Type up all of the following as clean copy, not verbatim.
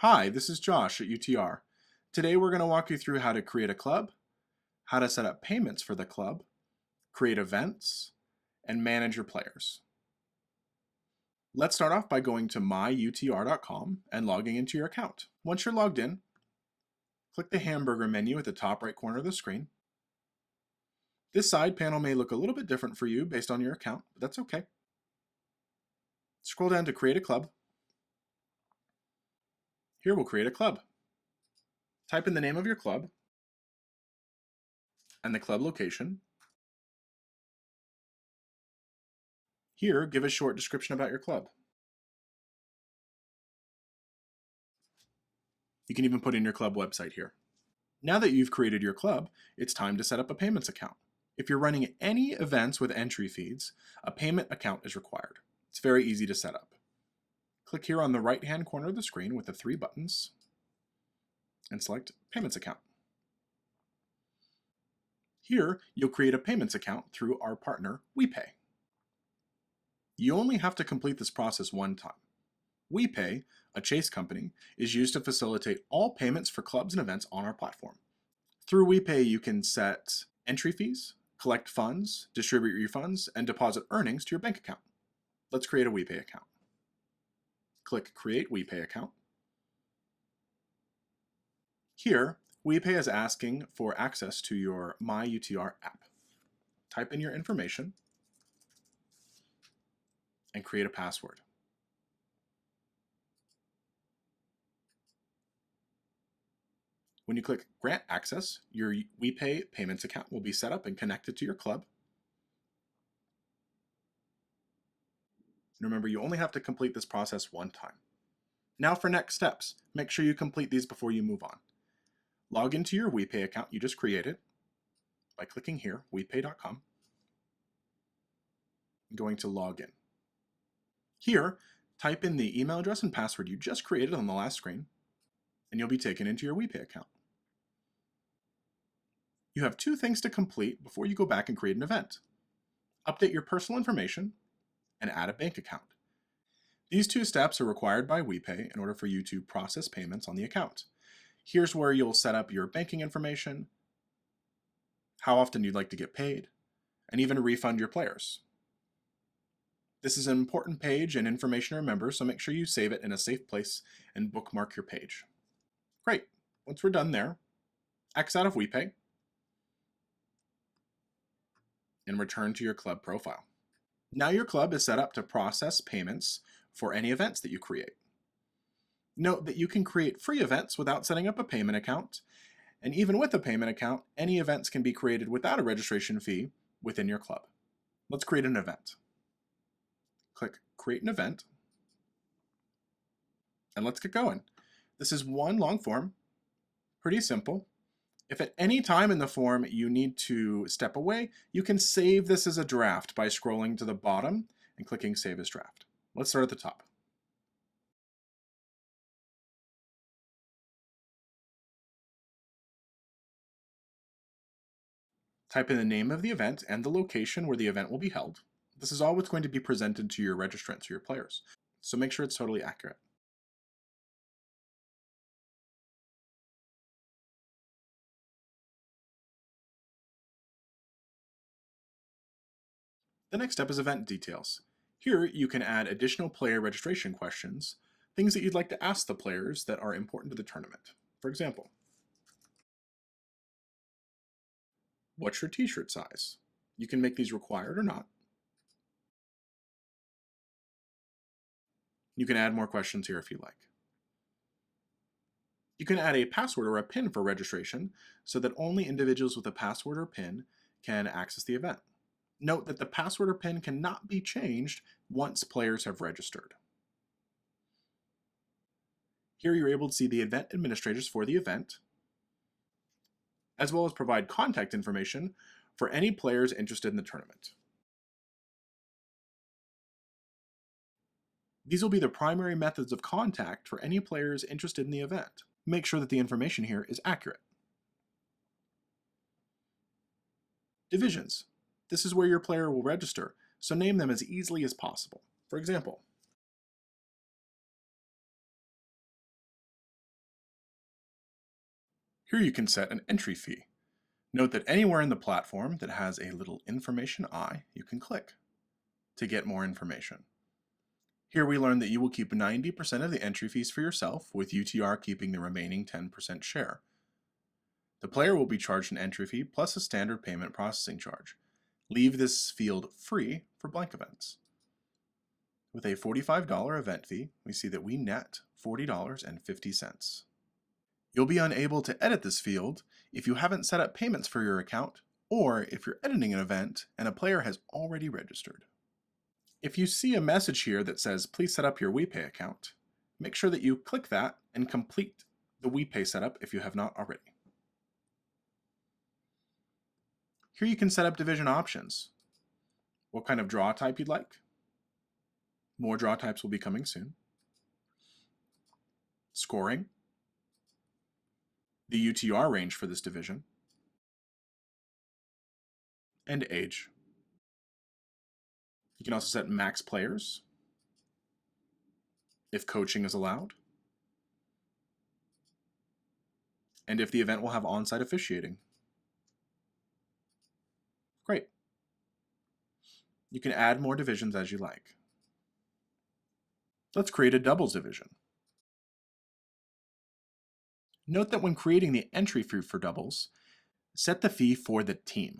Hi, this is Josh at UTR. Today we're going to walk you through how to create a club, how to set up payments for the club, create events, and manage your players. Let's start off by going to myutr.com and logging into your account. Once you're logged in, click the hamburger menu at the top right corner of the screen. This side panel may look a little bit different for you based on your account, but that's okay. Scroll down to create a club. Here we'll create a club. Type in the name of your club and the club location. Here, give a short description about your club. You can even put in your club website here. Now that you've created your club, it's time to set up a payments account. If you're running any events with entry fees, a payment account is required. It's very easy to set up. Click here on the right-hand corner of the screen with the three buttons and select Payments Account. Here, you'll create a payments account through our partner, WePay. You only have to complete this process one time. WePay, a Chase company, is used to facilitate all payments for clubs and events on our platform. Through WePay, you can set entry fees, collect funds, distribute refunds, and deposit earnings to your bank account. Let's create a WePay account. Click Create WePay Account. Here, WePay is asking for access to your MyUTR app. Type in your information and create a password. When you click Grant Access, your WePay payments account will be set up and connected to your club. And remember, you only have to complete this process one time. Now for next steps, make sure you complete these before you move on. Log into your WePay account you just created by clicking here, WePay.com, and going to log in. Here, type in the email address and password you just created on the last screen, and you'll be taken into your WePay account. You have two things to complete before you go back and create an event. Update your personal information and add a bank account. These two steps are required by WePay in order for you to process payments on the account. Here's where you'll set up your banking information, how often you'd like to get paid, and even refund your players. This is an important page and information to remember, so make sure you save it in a safe place and bookmark your page. Great. Once we're done there, X out of WePay and return to your club profile. Now your club is set up to process payments for any events that you create. Note that you can create free events without setting up a payment account, and even with a payment account, any events can be created without a registration fee within your club. Let's create an event. Click Create an Event, and let's get going. This is one long form, pretty simple. If at any time in the form you need to step away, you can save this as a draft by scrolling to the bottom and clicking Save as Draft. Let's start at the top. Type in the name of the event and the location where the event will be held. This is always going to be presented to your registrants, your players, so make sure it's totally accurate. The next step is event details. Here you can add additional player registration questions, things that you'd like to ask the players that are important to the tournament. For example, what's your t-shirt size? You can make these required or not. You can add more questions here if you like. You can add a password or a PIN for registration so that only individuals with a password or PIN can access the event. Note that the password or PIN cannot be changed once players have registered. Here you're able to see the event administrators for the event, as well as provide contact information for any players interested in the tournament. These will be the primary methods of contact for any players interested in the event. Make sure that the information here is accurate. Divisions. This is where your player will register, so name them as easily as possible. For example, Here you can set an entry fee. Note that anywhere in the platform that has a little information eye, you can click to get more information. Here we learn that you will keep 90% of the entry fees for yourself, with UTR keeping the remaining 10% share. The player will be charged an entry fee plus a standard payment processing charge. Leave this field free for blank events. With a $45 event fee, we see that we net $40.50. You'll be unable to edit this field if you haven't set up payments for your account, or if you're editing an event and a player has already registered. If you see a message here that says, please set up your WePay account, make sure that you click that and complete the WePay setup if you have not already. Here you can set up division options. What kind of draw type you'd like. More draw types will be coming soon. Scoring. The UTR range for this division. And age. You can also set max players, if coaching is allowed, and if the event will have on-site officiating. Great. You can add more divisions as you like. Let's create a doubles division. Note that when creating the entry fee for doubles, set the fee for the team.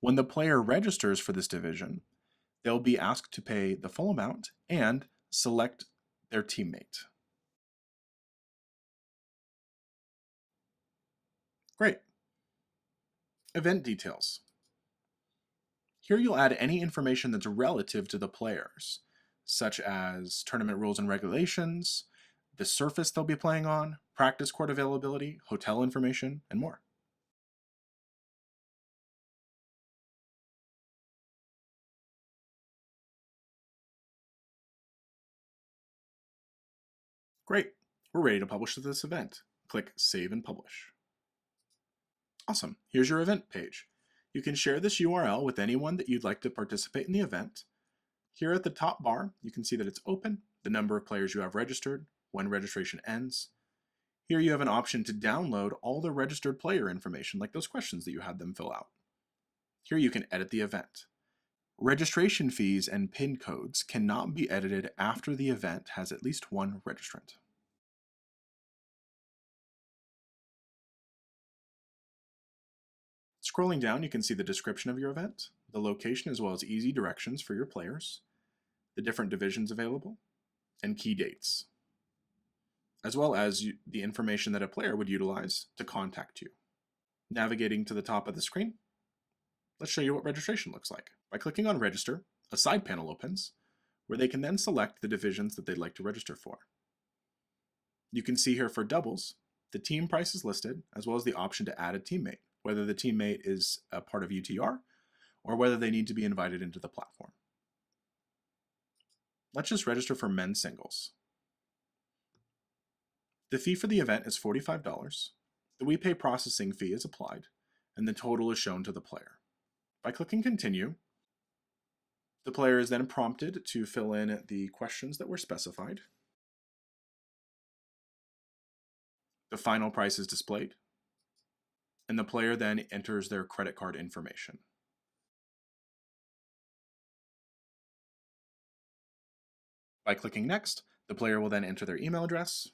When the player registers for this division, they'll be asked to pay the full amount and select their teammate. Great. Event details. Here you'll add any information that's relative to the players, such as tournament rules and regulations, the surface they'll be playing on, practice court availability, hotel information, and more. Great, we're ready to publish this event. Click Save and Publish. Awesome, here's your event page. You can share this URL with anyone that you'd like to participate in the event. Here at the top bar, you can see that it's open, the number of players you have registered, when registration ends. Here you have an option to download all the registered player information, like those questions that you had them fill out. Here you can edit the event. Registration fees and PIN codes cannot be edited after the event has at least one registrant. Scrolling down, you can see the description of your event, the location as well as easy directions for your players, the different divisions available, and key dates, as well as the information that a player would utilize to contact you. Navigating to the top of the screen, let's show you what registration looks like. By clicking on Register, a side panel opens, where they can then select the divisions that they'd like to register for. You can see here for doubles, the team price is listed, as well as the option to add a teammate, whether the teammate is a part of UTR, or whether they need to be invited into the platform. Let's just register for men's singles. The fee for the event is $45. The WePay processing fee is applied, and the total is shown to the player. By clicking Continue, the player is then prompted to fill in the questions that were specified. The final price is displayed, and the player then enters their credit card information. By clicking Next, the player will then enter their email address,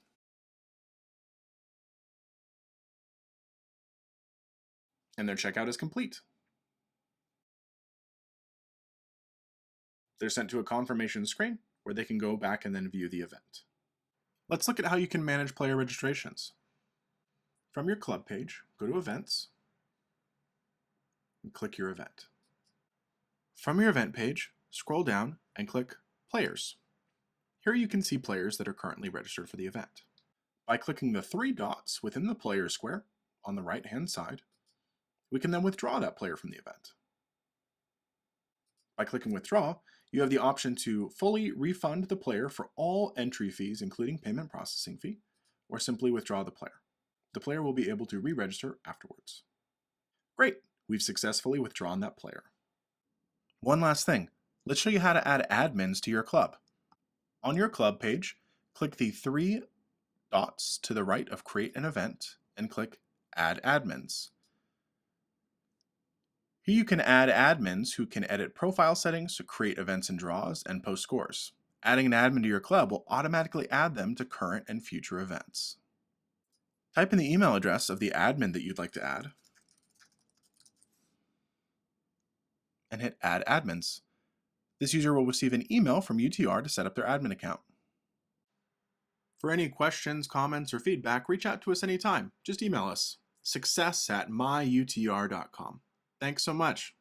and their checkout is complete. They're sent to a confirmation screen where they can go back and then view the event. Let's look at how you can manage player registrations. From your club page, go to Events, and click your event. From your event page, scroll down and click Players. Here you can see players that are currently registered for the event. By clicking the three dots within the player square on the right-hand side, we can then withdraw that player from the event. By clicking Withdraw, you have the option to fully refund the player for all entry fees, including payment processing fee, or simply withdraw the player. The player will be able to re-register afterwards. Great, we've successfully withdrawn that player. One last thing, let's show you how to add admins to your club. On your club page, click the three dots to the right of Create an Event and click Add Admins. Here you can add admins who can edit profile settings, create events and draws, and post scores. Adding an admin to your club will automatically add them to current and future events. Type in the email address of the admin that you'd like to add and hit Add Admins. This user will receive an email from UTR to set up their admin account. For any questions, comments, or feedback, reach out to us anytime. Just email us, success@myutr.com. Thanks so much.